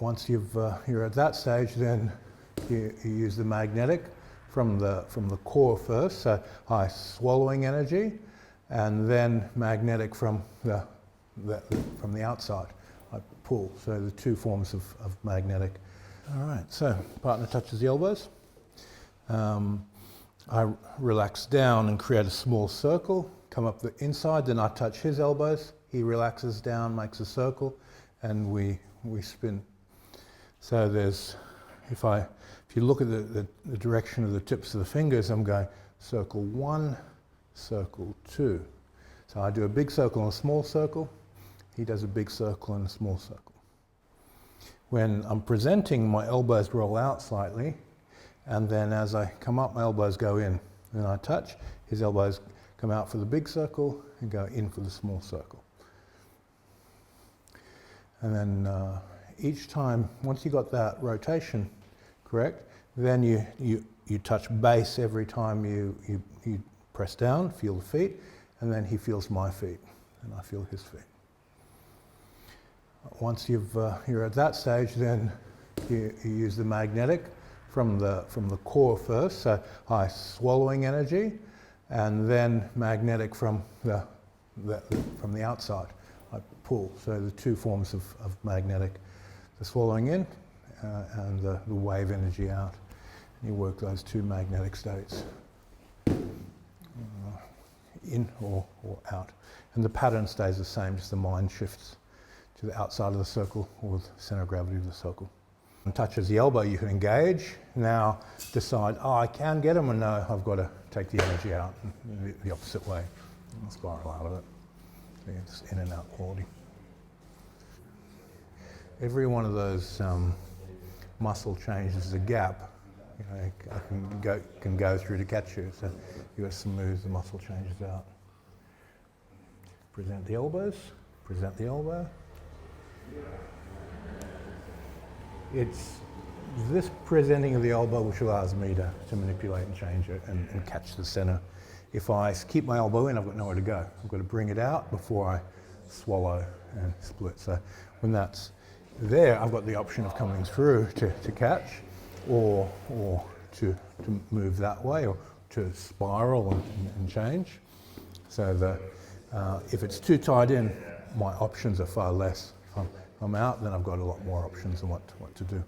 Once you're at that stage, then you use the magnetic from the core first, so high swallowing energy, and then magnetic from the outside, I pull. So the two forms of magnetic. All right, so partner touches the elbows. I relax down and create a small circle, come up the inside, then I touch his elbows, he relaxes down, makes a circle, and we spin. So there's, if you look at the direction of the tips of the fingers, I'm going circle 1, circle 2. So I do a big circle and a small circle, he does a big circle and a small circle. When I'm presenting, my elbows roll out slightly, and then as I come up, my elbows go in. Then I touch, his elbows come out for the big circle and go in for the small circle. And then each time, once you got that rotation correct, then you touch base every time you press down, feel the feet, and then he feels my feet, and I feel his feet. Once you're at that stage, then you use the magnetic from the core first, so high swallowing energy, and then magnetic from the outside, I pull. So the two forms of magnetic, the swallowing in and the wave energy out. And you work those two magnetic states, in or out. And the pattern stays the same, just the mind shifts to the outside of the circle or the centre of gravity of the circle. And touches the elbow, you can engage. Now decide, oh, I can get him, or no, I've got to take the energy out the opposite way and spiral out of it. So it's in and out quality. Every one of those muscle changes is a gap. You know, I can go through to catch you, so you've got to smooth the muscle changes out. Present the elbows, present the elbow. It's this presenting of the elbow which allows me to manipulate and change it and catch the centre. If I keep my elbow in, I've got nowhere to go. I've got to bring it out before I swallow and split. So when that's there, I've got the option of coming through to catch, or to move that way, or to spiral and change. So if it's too tied in, my options are far less. If I'm out, then I've got a lot more options on what to do.